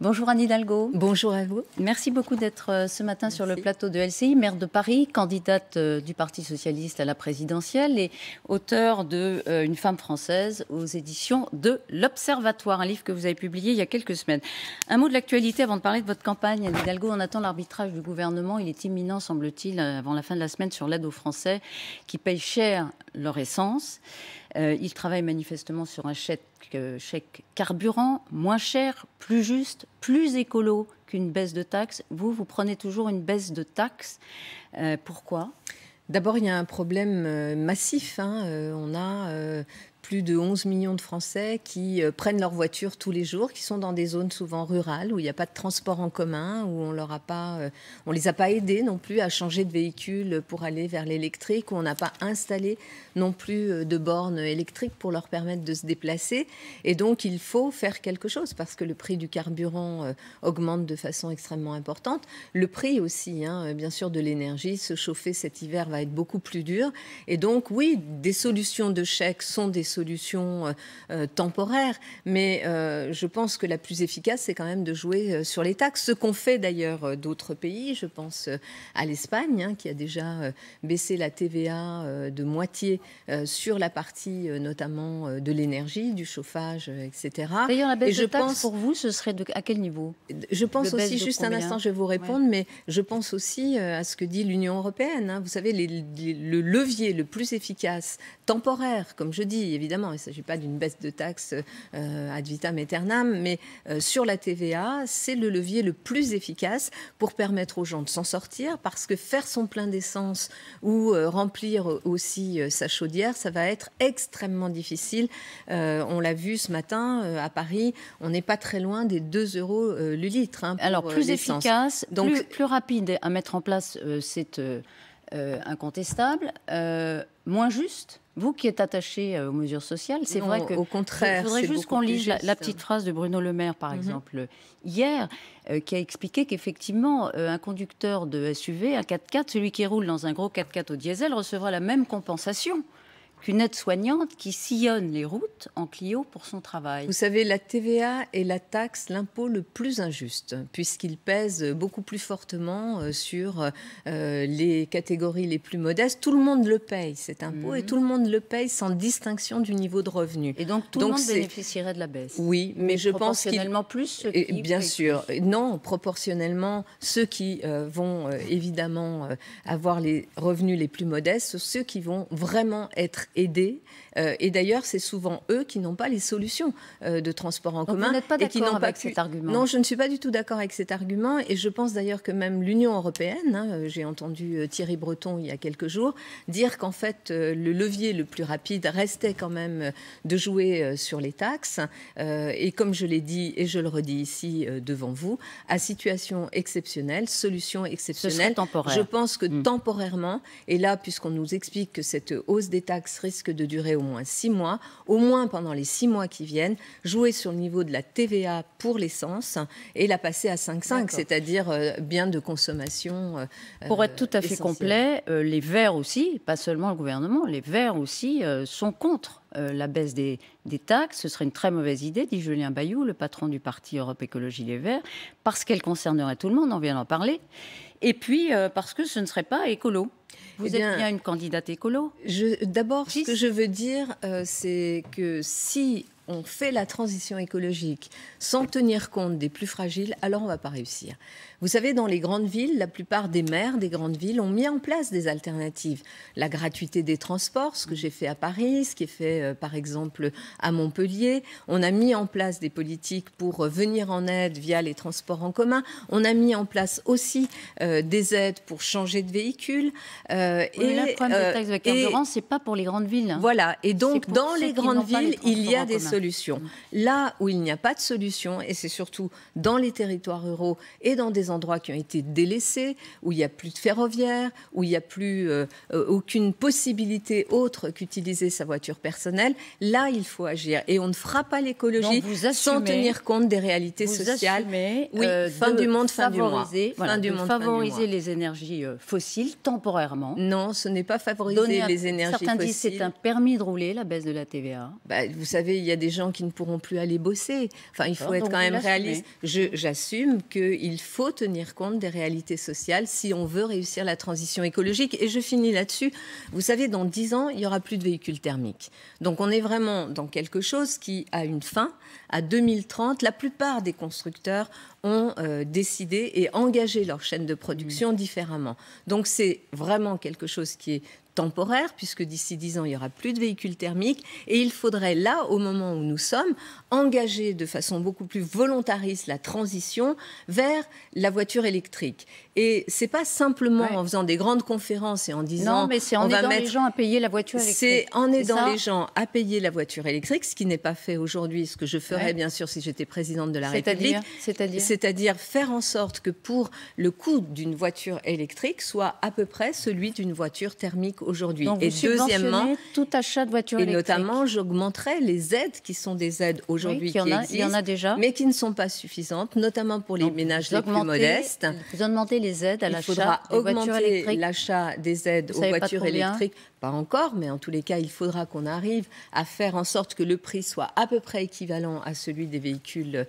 Bonjour Anne Hidalgo. Bonjour à vous. Merci beaucoup d'être ce matin sur le plateau de LCI, maire de Paris, candidate du Parti socialiste à la présidentielle et auteure de Une femme française aux éditions de l'Observatoire, un livre que vous avez publié il y a quelques semaines. Un mot de l'actualité avant de parler de votre campagne, Anne Hidalgo. On attend l'arbitrage du gouvernement. Il est imminent, semble-t-il, avant la fin de la semaine sur l'aide aux Français qui payent cher leur essence. Il travaille manifestement sur un chèque carburant moins cher, plus juste, plus écolo qu'une baisse de taxes. Vous prenez toujours une baisse de taxes. Pourquoi ? D'abord, il y a un problème massif. On a plus de 11 millions de Français qui prennent leur voiture tous les jours, qui sont dans des zones souvent rurales où il n'y a pas de transport en commun, où on les a pas aidés non plus à changer de véhicule pour aller vers l'électrique, où on n'a pas installé non plus de bornes électriques pour leur permettre de se déplacer. Et donc, il faut faire quelque chose parce que le prix du carburant augmente de façon extrêmement importante. Le prix aussi, bien sûr, de l'énergie. Se chauffer cet hiver va être beaucoup plus dur. Et donc, oui, des solutions de chèque sont des solutions temporaires, mais je pense que la plus efficace, c'est quand même de jouer sur les taxes. Ce qu'ont fait d'ailleurs d'autres pays, je pense à l'Espagne, qui a déjà baissé la TVA de moitié sur la partie notamment de l'énergie, du chauffage, etc. D'ailleurs, la baisse de taxes, pour vous, ce serait à quel niveau ? Je pense aussi, juste un instant, je vais vous répondre, mais je pense aussi à ce que dit l'Union européenne. Vous savez, le levier le plus efficace, temporaire, comme je dis, évidemment, il ne s'agit pas d'une baisse de taxes ad vitam aeternam, mais sur la TVA, c'est le levier le plus efficace pour permettre aux gens de s'en sortir, parce que faire son plein d'essence ou remplir aussi sa chaudière, ça va être extrêmement difficile. On l'a vu ce matin à Paris, on n'est pas très loin des 2 euros le litre. Alors, plus efficace, donc plus rapide à mettre en place, c'est incontestable. Moins juste ? Vous qui êtes attaché aux mesures sociales, c'est vrai que... Au contraire, il faudrait juste qu'on lise la petite phrase de Bruno Le Maire, par exemple, hier, qui a expliqué qu'effectivement, un conducteur de SUV, un 4x4, celui qui roule dans un gros 4x4 au diesel, recevra la même compensation qu'une aide-soignante qui sillonne les routes en Clio pour son travail. Vous savez, la TVA est la taxe, l'impôt le plus injuste, puisqu'il pèse beaucoup plus fortement sur les catégories les plus modestes. Tout le monde le paye, cet impôt, et tout le monde le paye sans distinction du niveau de revenu. Et donc, tout le monde bénéficierait de la baisse. Oui, mais je pense proportionnellement plus bien sûr. Non, proportionnellement, ceux qui vont évidemment avoir les revenus les plus modestes, ceux qui vont vraiment être aidés. Et d'ailleurs, c'est souvent eux qui n'ont pas les solutions de transport en commun. Vous n'êtes pas d'accord avec cet argument ? Non, je ne suis pas du tout d'accord avec cet argument. Et je pense d'ailleurs que même l'Union européenne, j'ai entendu Thierry Breton il y a quelques jours, dire qu'en fait, le levier le plus rapide restait quand même de jouer sur les taxes. Et comme je l'ai dit, et je le redis ici devant vous, à situation exceptionnelle, solution exceptionnelle. Je pense que temporairement, et là, puisqu'on nous explique que cette hausse des taxes risque de durer au moins 6 mois, au moins pendant les 6 mois qui viennent, jouer sur le niveau de la TVA pour l'essence et la passer à 5,5, c'est-à-dire bien de consommation. Pour être tout à fait complet, les Verts aussi, pas seulement le gouvernement, les Verts aussi sont contre la baisse des taxes. Ce serait une très mauvaise idée, dit Julien Bayou, le patron du parti Europe Écologie Les Verts, parce qu'elle concernerait tout le monde, on vient d'en parler, et puis parce que ce ne serait pas écolo. Vous êtes bien une candidate écolo ? D'abord, ce que je veux dire, c'est que si on fait la transition écologique sans tenir compte des plus fragiles, alors on ne va pas réussir. Vous savez, dans les grandes villes, la plupart des maires des grandes villes ont mis en place des alternatives. La gratuité des transports, ce que j'ai fait à Paris, ce qui est fait par exemple à Montpellier. On a mis en place des politiques pour venir en aide via les transports en commun. On a mis en place aussi des aides pour changer de véhicule. Le problème des taxes de carburant, ce n'est pas pour les grandes villes. Voilà, et donc dans les grandes villes, il y a des solutions. Là où il n'y a pas de solution, et c'est surtout dans les territoires ruraux et dans des endroits qui ont été délaissés, où il n'y a plus de ferroviaire, où il n'y a plus aucune possibilité autre qu'utiliser sa voiture personnelle, là, il faut agir. Et on ne fera pas l'écologie sans tenir compte des réalités sociales. Oui, fin du monde, fin du mois. Favoriser les énergies fossiles temporairement. Non, ce n'est pas favoriser les énergies fossiles. Certains disent que c'est un permis de rouler, la baisse de la TVA. Vous savez, il y a des des gens qui ne pourront plus aller bosser. Enfin, il faut être quand même réaliste. J'assume qu'il faut tenir compte des réalités sociales si on veut réussir la transition écologique. Et je finis là-dessus. Vous savez, dans 10 ans, il n'y aura plus de véhicules thermiques. Donc on est vraiment dans quelque chose qui a une fin. À 2030, la plupart des constructeurs ont décidé et engagé leur chaîne de production différemment. Donc c'est vraiment quelque chose qui est temporaire, puisque d'ici 10 ans, il n'y aura plus de véhicules thermiques. Et il faudrait, là, au moment où nous sommes, engager de façon beaucoup plus volontariste la transition vers la voiture électrique. Et ce n'est pas simplement en faisant des grandes conférences et en disant... Non, mais c'est en aidant les gens à payer la voiture électrique. C'est en aidant les gens à payer la voiture électrique, ce qui n'est pas fait aujourd'hui, ce que je ferais bien sûr si j'étais présidente de la République. C'est-à-dire faire en sorte que pour le coût d'une voiture électrique soit à peu près celui d'une voiture thermique aujourd'hui. Donc et deuxièmement, tout achat de voiture électrique. Et notamment, j'augmenterai les aides qui sont des aides aujourd'hui qui existent, il y en a déjà, mais qui ne sont pas suffisantes, notamment pour les ménages les plus modestes. Vous augmentez les aides à l'achat des voitures électriques. Il faudra augmenter l'achat des aides aux voitures électriques. Pas encore, mais en tous les cas, il faudra qu'on arrive à faire en sorte que le prix soit à peu près équivalent à celui des véhicules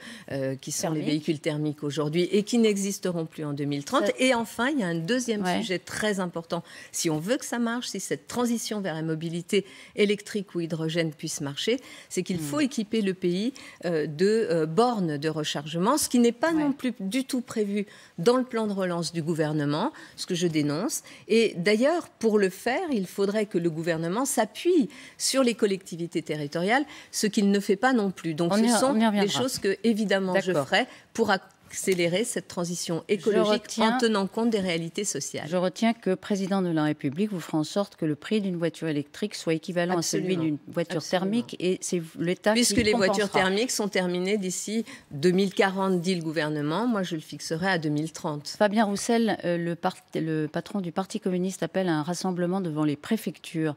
qui sont les véhicules thermiques aujourd'hui et qui n'existeront plus en 2030. Et enfin, il y a un deuxième sujet très important. Si on veut que ça marche, si cette transition vers la mobilité électrique ou hydrogène puisse marcher, c'est qu'il faut équiper le pays de bornes de rechargement, ce qui n'est pas non plus du tout prévu dans le plan de relance du gouvernement, ce que je dénonce. Et d'ailleurs, pour le faire, il faudrait que le gouvernement s'appuie sur les collectivités territoriales, ce qu'il ne fait pas non plus. Donc ce sont des choses que, évidemment, je ferai pour accélérer cette transition écologique en tenant compte des réalités sociales. Je retiens que, président de la République, vous ferez en sorte que le prix d'une voiture électrique soit équivalent à celui d'une voiture thermique, et c'est l'État qui Puisque les voitures thermiques sont terminées d'ici 2040, dit le gouvernement, moi je le fixerai à 2030. Fabien Roussel, le patron du Parti communiste, appelle à un rassemblement devant les préfectures.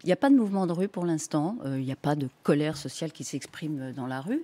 Il n'y a pas de mouvement de rue pour l'instant, il n'y a pas de colère sociale qui s'exprime dans la rue.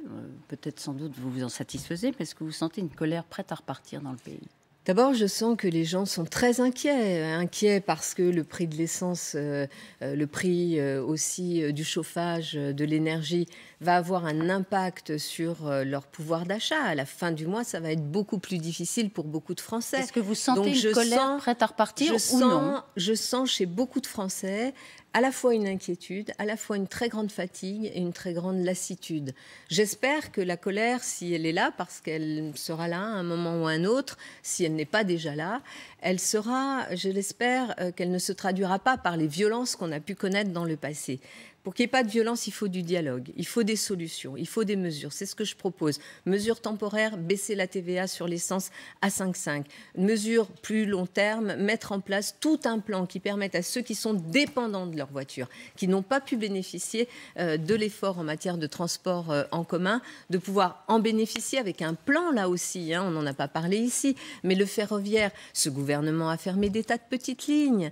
Peut-être sans doute vous vous en satisfaisez, mais est-ce que vous sentez une colère prête à repartir dans le pays ? D'abord, je sens que les gens sont très inquiets parce que le prix de l'essence, le prix aussi du chauffage, de l'énergie va avoir un impact sur leur pouvoir d'achat. À la fin du mois, ça va être beaucoup plus difficile pour beaucoup de Français. Est-ce que vous sentez une colère prête à repartir ou non ? Je sens chez beaucoup de Français à la fois une inquiétude, à la fois une très grande fatigue et une très grande lassitude. J'espère que la colère, si elle est là, parce qu'elle sera là à un moment ou à un autre, si elle n'est pas déjà là, elle sera, je l'espère, qu'elle ne se traduira pas par les violences qu'on a pu connaître dans le passé. Pour qu'il n'y ait pas de violence, il faut du dialogue, il faut des solutions, il faut des mesures. C'est ce que je propose. Mesures temporaires, baisser la TVA sur l'essence à 5,5. Mesures plus long terme, mettre en place tout un plan qui permette à ceux qui sont dépendants de leur voiture, qui n'ont pas pu bénéficier de l'effort en matière de transport en commun, de pouvoir en bénéficier avec un plan là aussi. On n'en a pas parlé ici, mais le ferroviaire, ce gouvernement a fermé des tas de petites lignes,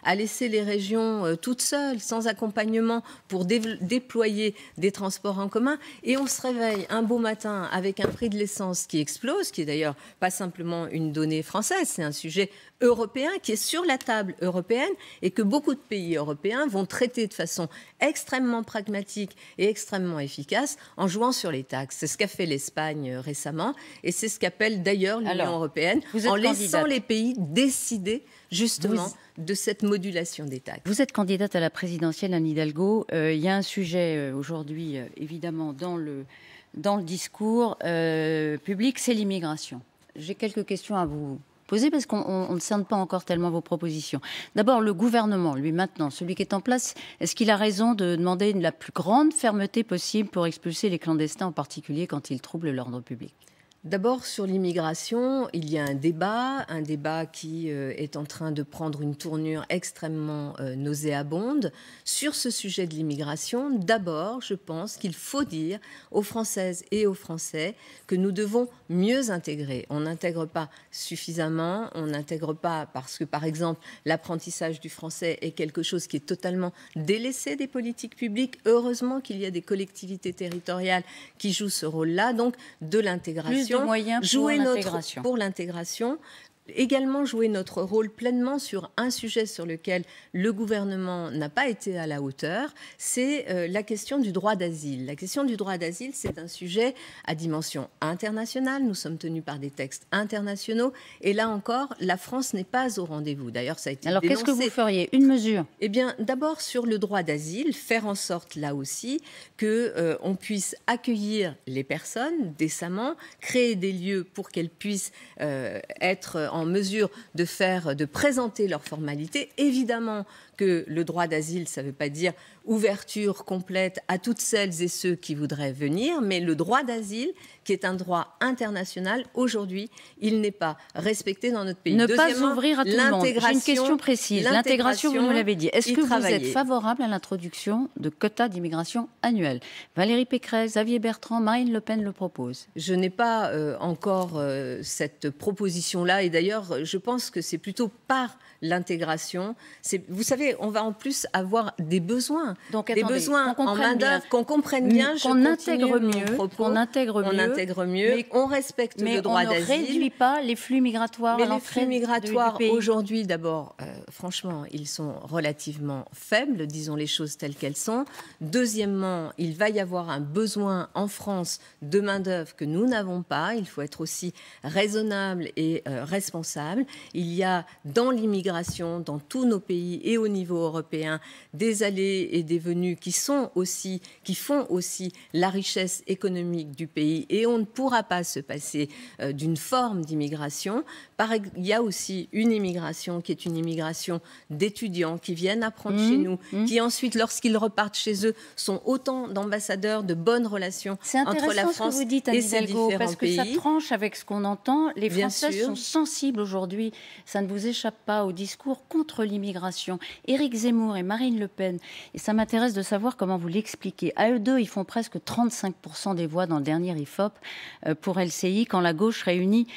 a laissé les régions toutes seules, sans accompagnement pour déployer des transports en commun, et on se réveille un beau matin avec un prix de l'essence qui explose, qui est d'ailleurs pas simplement une donnée française, c'est un sujet européen qui est sur la table européenne et que beaucoup de pays européens vont traiter de façon extrêmement pragmatique et extrêmement efficace en jouant sur les taxes. C'est ce qu'a fait l'Espagne récemment et c'est ce qu'appelle d'ailleurs l'Union européenne en laissant les pays décider justement de cette modulation des taxes. Vous êtes candidate à la présidentielle, Anne Hidalgo. Il y a un sujet aujourd'hui, évidemment, dans le discours public, c'est l'immigration. J'ai quelques questions à vous poser parce qu'on ne cerne pas encore tellement vos propositions. D'abord, le gouvernement, lui maintenant, celui qui est en place, est-ce qu'il a raison de demander la plus grande fermeté possible pour expulser les clandestins, en particulier quand ils troublent l'ordre public ? D'abord, sur l'immigration, il y a un débat qui est en train de prendre une tournure extrêmement nauséabonde. Sur ce sujet de l'immigration, d'abord, je pense qu'il faut dire aux Françaises et aux Français que nous devons mieux intégrer. On n'intègre pas suffisamment, on n'intègre pas parce que, par exemple, l'apprentissage du français est quelque chose qui est totalement délaissé des politiques publiques. Heureusement qu'il y a des collectivités territoriales qui jouent ce rôle-là, donc de l'intégration. Moyens jouer pour l'intégration, également jouer notre rôle pleinement sur un sujet sur lequel le gouvernement n'a pas été à la hauteur, c'est la question du droit d'asile. La question du droit d'asile, c'est un sujet à dimension internationale. Nous sommes tenus par des textes internationaux. Et là encore, la France n'est pas au rendez-vous. D'ailleurs, ça a été Alors, dénoncé. qu'est-ce que vous feriez? Une mesure? Eh bien, d'abord, sur le droit d'asile, faire en sorte, là aussi, qu'on puisse accueillir les personnes décemment, créer des lieux pour qu'elles puissent être en mesure de présenter leurs formalités. Évidemment que le droit d'asile, ça ne veut pas dire ouverture complète à toutes celles et ceux qui voudraient venir, mais le droit d'asile, qui est un droit international, aujourd'hui, il n'est pas respecté dans notre pays. Ne pas ouvrir à tout le monde. J'ai une question précise. L'intégration, vous nous l'avez dit. Est-ce que vous êtes favorable à l'introduction de quotas d'immigration annuels? Valérie Pécresse, Xavier Bertrand, Marine Le Pen le proposent. Je n'ai pas encore cette proposition-là, et d'ailleurs, je pense que c'est plutôt par l'intégration. Vous savez, on va en plus avoir des besoins. Donc, des besoins en main-d'œuvre, qu'on comprenne bien, qu'on intègre mieux, mais on respecte le droit d'asile. Mais on ne réduit pas les flux migratoires à l'entrée du pays. Les flux migratoires, aujourd'hui, d'abord, franchement, ils sont relativement faibles, disons les choses telles qu'elles sont. Deuxièmement, il va y avoir un besoin en France de main-d'œuvre que nous n'avons pas. Il faut être aussi raisonnable et responsable. Il y a dans l'immigration, dans tous nos pays et au niveau européen, des allées et des venues qui font aussi la richesse économique du pays, et on ne pourra pas se passer d'une forme d'immigration. Il y a aussi une immigration qui est une immigration d'étudiants qui viennent apprendre chez nous, qui ensuite, lorsqu'ils repartent chez eux, sont autant d'ambassadeurs de bonnes relations entre la France ce que vous dites, et ses différents pays. Parce que ça tranche avec ce qu'on entend. Les Français sont sensibles aujourd'hui. Ça ne vous échappe pas au discours contre l'immigration. Éric Zemmour et Marine Le Pen, et ça m'intéresse de savoir comment vous l'expliquez. À eux deux, ils font presque 35% des voix dans le dernier IFOP pour LCI, quand la gauche réunie,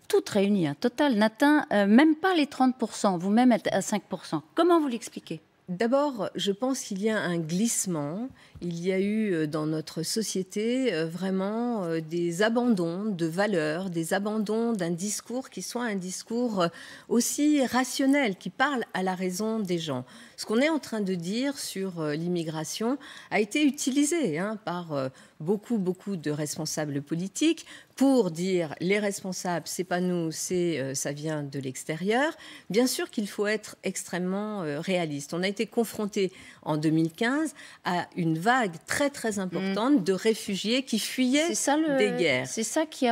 toute réunie, total, n'atteint même pas les 30%. Vous-même êtes à 5%. Comment vous l'expliquez ? D'abord, je pense qu'il y a un glissement. Il y a eu dans notre société vraiment des abandons de valeurs, des abandons d'un discours qui soit un discours aussi rationnel, qui parle à la raison des gens. Ce qu'on est en train de dire sur l'immigration a été utilisé par beaucoup de responsables politiques pour dire les responsables, c'est pas nous, ça vient de l'extérieur. Bien sûr qu'il faut être extrêmement réaliste. On a été confronté en 2015 à une vague très importante de réfugiés qui fuyaient des guerres. C'est ça qui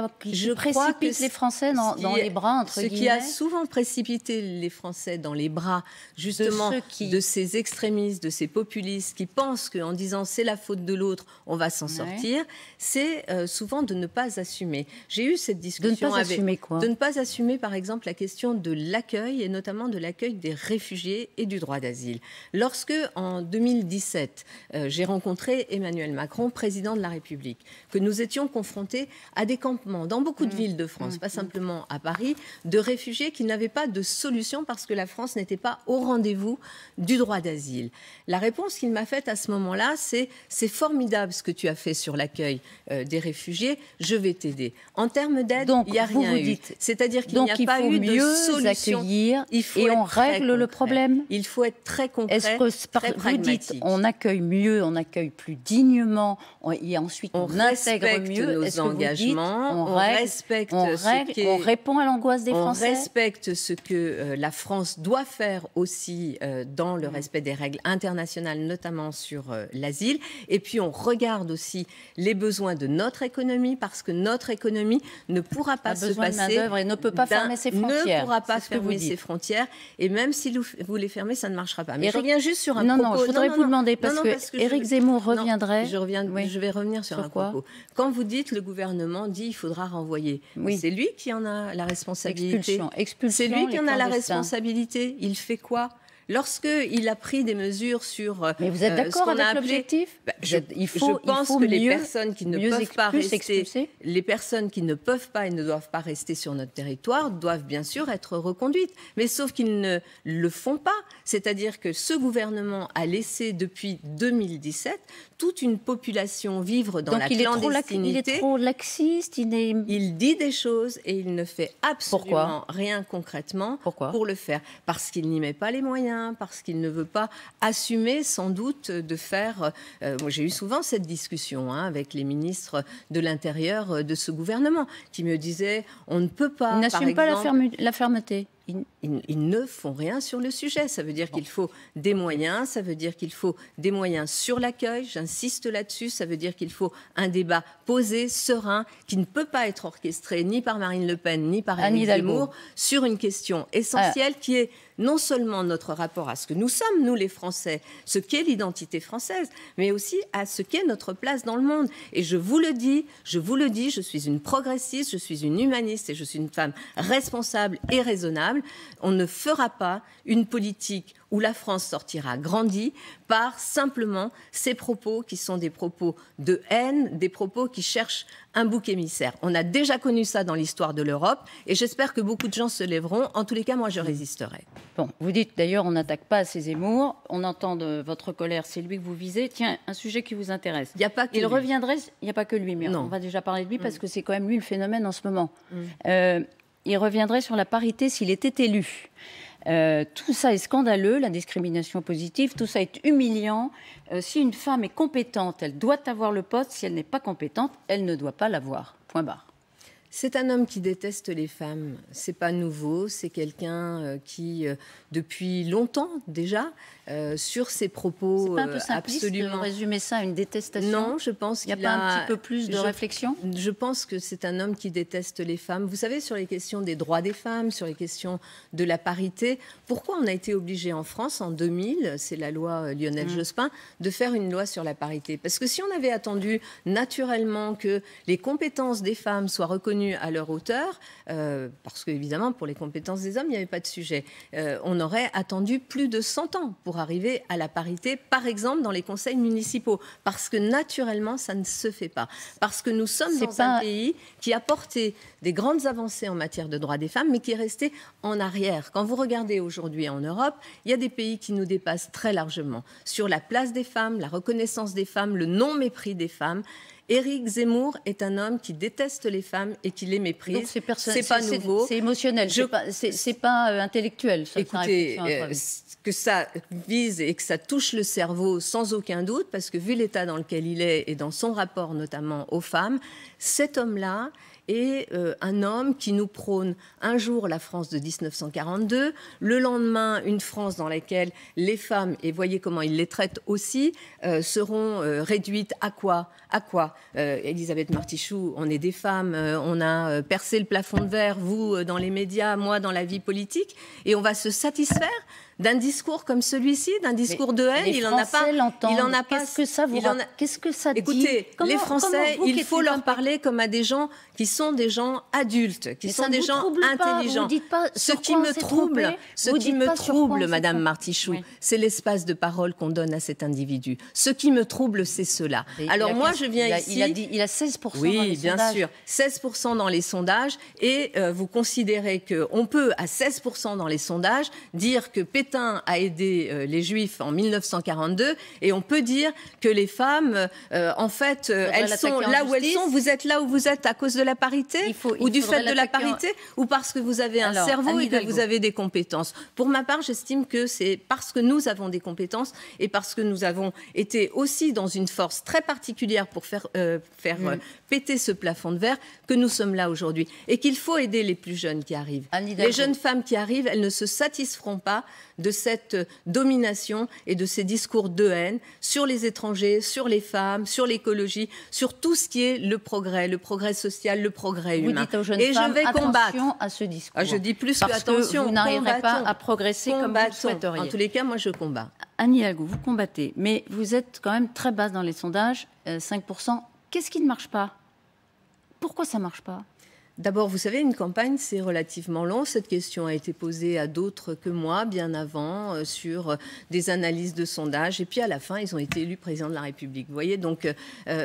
précipite les Français dans les bras, entre guillemets. Ce qui a souvent précipité les Français dans les bras, justement, de ces extrémistes, de ces populistes qui pensent qu'en disant c'est la faute de l'autre, on va s'en sortir, c'est souvent de ne pas assumer. J'ai eu cette discussion de ne pas assumer, par exemple, la question de l'accueil, et notamment de l'accueil des réfugiés et du droit d'asile. Lorsque, en 2017, j'ai rencontré Emmanuel Macron, président de la République, que nous étions confrontés à des campements dans beaucoup de villes de France, pas simplement à Paris, de réfugiés qui n'avaient pas de solution parce que la France n'était pas au rendez-vous du droit d'asile. La réponse qu'il m'a faite à ce moment-là, c'est formidable ce que tu as fait sur l'accueil des réfugiés, je vais t'aider. En termes d'aide, il n'y a rien eu. C'est-à-dire qu'il n'y a pas eu de solution. Accueillir et on règle le problème. Il faut être très concret, très pragmatique. Vous dites on accueille mieux, on accueille plus dignement, et ensuite on intègre mieux. Nos engagements, on respecte on répond à l'angoisse des Français. On respecte ce que la France doit faire aussi dans le respect des règles internationales, notamment sur l'asile. Et puis on regarde aussi les besoins de notre économie, parce que notre économie ne pourra pas se passer et ne peut pas fermer ses frontières. Ne pourra pas fermer ses frontières, et même si vous les fermez, ça ne marchera pas. Mais je reviens juste sur un propos. Non, je voudrais vous demander, parce que Éric Zemmour reviendrait. Je vais revenir sur un propos. Quand vous dites le gouvernement dit il faudra renvoyer, c'est lui qui en a la responsabilité. Expulsion, c'est lui qui en a la responsabilité. Il fait quoi ? Lorsqu'il a pris des mesures sur Mais vous êtes d'accord avec l'objectif? Je pense que les personnes qui ne peuvent pas rester, les personnes qui ne peuvent pas et ne doivent pas rester sur notre territoire doivent bien sûr être reconduites. Mais sauf qu'ils ne le font pas. C'est-à-dire que ce gouvernement a laissé depuis 2017 toute une population vivre dans la clandestinité. Il est trop laxiste. Il dit des choses et il ne fait absolument rien concrètement pour le faire. Parce qu'il n'y met pas les moyens, parce qu'il ne veut pas assumer sans doute de faire... moi, j'ai eu souvent cette discussion avec les ministres de l'Intérieur de ce gouvernement qui me disaient on ne peut pas... Il n'assume pas la fermeté. Ils ne font rien sur le sujet. Ça veut dire qu'il faut des moyens, ça veut dire qu'il faut des moyens sur l'accueil, j'insiste là-dessus, ça veut dire qu'il faut un débat posé, serein, qui ne peut pas être orchestré ni par Marine Le Pen, ni par Éric Zemmour, sur une question essentielle qui est non seulement notre rapport à ce que nous sommes, nous les Français, ce qu'est l'identité française, mais aussi à ce qu'est notre place dans le monde. Et je vous le dis, je suis une progressiste, je suis une humaniste et je suis une femme responsable et raisonnable. On ne fera pas une politique où la France sortira grandie par simplement ces propos qui sont des propos de haine, des propos qui cherchent un bouc émissaire. On a déjà connu ça dans l'histoire de l'Europe et j'espère que beaucoup de gens se lèveront. En tous les cas, moi, je résisterai. Bon, vous dites d'ailleurs, on n'attaque pas assez Zemmour. On entend de votre colère, c'est lui que vous visez. Tiens, un sujet qui vous intéresse. Il n'y a pas que lui. Reviendrait, il n'y a pas que lui, mais on va déjà parler de lui parce que c'est quand même lui le phénomène en ce moment. Il reviendrait sur la parité s'il était élu. Tout ça est scandaleux, la discrimination positive, tout ça est humiliant. Si une femme est compétente, elle doit avoir le poste. Si elle n'est pas compétente, elle ne doit pas l'avoir. Point barre. C'est un homme qui déteste les femmes. C'est pas nouveau. C'est quelqu'un qui, depuis longtemps déjà, sur ses propos, c'est pas un peu simpliste absolument. De résumer ça à une détestation. Non, je pense qu'il n'y a pas un petit peu plus de réflexion. Je pense que c'est un homme qui déteste les femmes. Vous savez, sur les questions des droits des femmes, sur les questions de la parité, pourquoi on a été obligé en France en 2000, c'est la loi Lionel Jospin, de faire une loi sur la parité? Parce que si on avait attendu naturellement que les compétences des femmes soient reconnues à leur hauteur, parce qu'évidemment, pour les compétences des hommes, il n'y avait pas de sujet, on aurait attendu plus de 100 ans pour arriver à la parité, par exemple dans les conseils municipaux, parce que naturellement, ça ne se fait pas. Parce que nous sommes dans un pays qui a porté des grandes avancées en matière de droits des femmes, mais qui est resté en arrière. Quand vous regardez aujourd'hui en Europe, il y a des pays qui nous dépassent très largement sur la place des femmes, la reconnaissance des femmes, le non-mépris des femmes. Éric Zemmour est un homme qui déteste les femmes et qui les méprise. C'est pas nouveau. C'est émotionnel, c'est pas intellectuel. Écoutez, que ça vise et que ça touche le cerveau sans aucun doute, parce que vu l'état dans lequel il est et dans son rapport notamment aux femmes, cet homme-là est un homme qui nous prône un jour la France de 1942, le lendemain une France dans laquelle les femmes, et voyez comment il les traite aussi, seront réduites à quoi? Elisabeth Martichoux, on est des femmes, on a percé le plafond de verre, vous dans les médias, moi dans la vie politique, et on va se satisfaire d'un discours comme celui-ci, d'un discours de haine. Il en a pas. Il en a pas. Qu'est-ce que ça dit? Écoutez, les Français, il faut leur parler comme à des gens qui sont des gens adultes, qui sont des gens intelligents. Ce qui me trouble, Madame Martichoux, c'est l'espace de parole qu'on donne à cet individu. Ce qui me trouble, c'est cela. Alors moi, je viens ici. Il a 16% dans les sondages. Oui, bien sûr, 16% dans les sondages. Et vous considérez qu'on peut, à 16% dans les sondages, dire que Pétain a aidé les Juifs en 1942, et on peut dire que les femmes, en fait, elles sont là où elles sont. Vous êtes là où vous êtes à cause de la parité, ou du fait de la parité, ou parce que vous avez un cerveau et que vous avez des compétences. Pour ma part, j'estime que c'est parce que nous avons des compétences et parce que nous avons été aussi dans une force très particulière pour faire péter ce plafond de verre que nous sommes là aujourd'hui, et qu'il faut aider les plus jeunes qui arrivent. Les jeunes femmes qui arrivent, elles ne se satisferont pas de cette domination et de ces discours de haine sur les étrangers, sur les femmes, sur l'écologie, sur tout ce qui est le progrès social, le progrès humain. Vous dites aux jeunes femmes, je vais combattre attention à ce discours. Je dis plus parce que attention, vous n'arriverez pas à progresser comme vous le souhaiteriez. En tous les cas, moi je combats. Anne Hidalgo, vous combattez, mais vous êtes quand même très basse dans les sondages, 5%. Qu'est-ce qui ne marche pas? Pourquoi ça ne marche pas? D'abord, vous savez, une campagne, c'est relativement long. Cette question a été posée à d'autres que moi, bien avant, sur des analyses de sondages. Et puis, à la fin, ils ont été élus président de la République. Vous voyez, donc,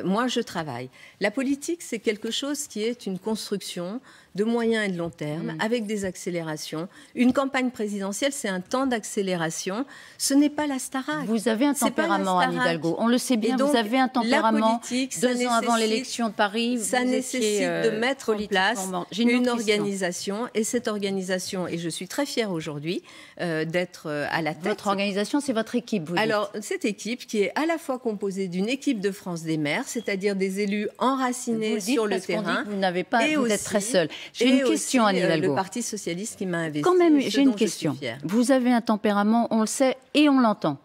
moi, je travaille. La politique, c'est quelque chose qui est une construction de moyen et de long terme, avec des accélérations. Une campagne présidentielle, c'est un temps d'accélération. Ce n'est pas la Starac. Vous avez un tempérament, Anne Hidalgo. On le sait bien, donc, vous avez un tempérament. Politique, 2 ans avant l'élection de Paris, ça nécessite de mettre en place une organisation. Et cette organisation, et je suis très fière aujourd'hui d'être à la tête. Votre organisation, c'est votre équipe, vous dites. Alors, cette équipe qui est à la fois composée d'une équipe de France des maires, c'est-à-dire des élus enracinés sur le terrain. Vous n'avez pas, vous êtes très seul. J'ai une question, Anne Hidalgo. Le Parti socialiste qui m'a investi. Quand même, j'ai une question. Vous avez un tempérament, on le sait et on l'entend.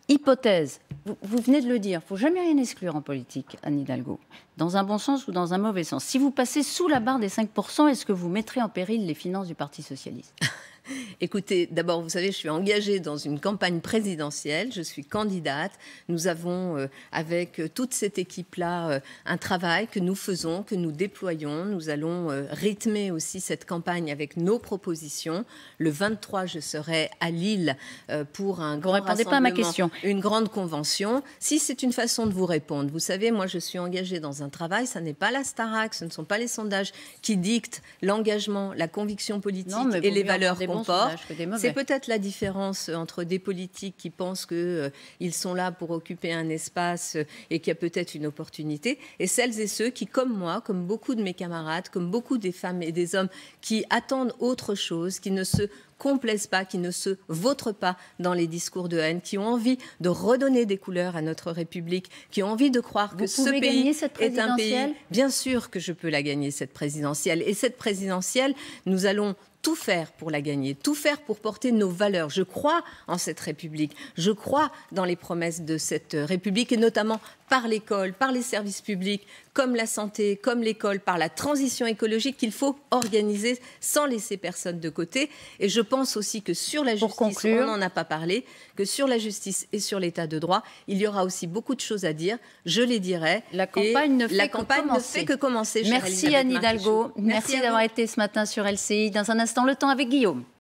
Hypothèse, vous venez de le dire, il ne faut jamais rien exclure en politique, Anne Hidalgo, dans un bon sens ou dans un mauvais sens. Si vous passez sous la barre des 5%, est-ce que vous mettrez en péril les finances du Parti socialiste ? Écoutez, d'abord, vous savez, je suis engagée dans une campagne présidentielle, je suis candidate. Nous avons, avec toute cette équipe-là, un travail que nous faisons, que nous déployons. Nous allons rythmer aussi cette campagne avec nos propositions. Le 23, je serai à Lille pour un grand rassemblement. Vous ne répondez pas à ma question. Une grande convention. Si c'est une façon de vous répondre, vous savez, moi, je suis engagée dans un travail, ça n'est pas la Starac, ce ne sont pas les sondages qui dictent l'engagement, la conviction politique et les valeurs qu'on porte. C'est peut-être la différence entre des politiques qui pensent qu'ils sont là pour occuper un espace et qu'il y a peut-être une opportunité, et celles et ceux qui, comme moi, comme beaucoup de mes camarades, comme beaucoup des femmes et des hommes qui attendent autre chose, qui ne se complaisent pas, qui ne se vautrent pas dans les discours de haine, qui ont envie de redonner des couleurs à notre République, qui ont envie de croire que ce pays est un pays. Bien sûr que je peux la gagner, cette présidentielle. Et cette présidentielle, nous allons tout faire pour la gagner, tout faire pour porter nos valeurs. Je crois en cette République, je crois dans les promesses de cette République, et notamment par l'école, par les services publics, comme la santé, comme l'école, par la transition écologique qu'il faut organiser sans laisser personne de côté. Et je pense aussi que sur la justice, on n'en a pas parlé, que sur la justice et sur l'état de droit, il y aura aussi beaucoup de choses à dire. Je les dirai. La campagne ne fait que commencer. Merci Anne Hidalgo. Merci d'avoir été ce matin sur LCI. Dans un instant, le temps avec Guillaume.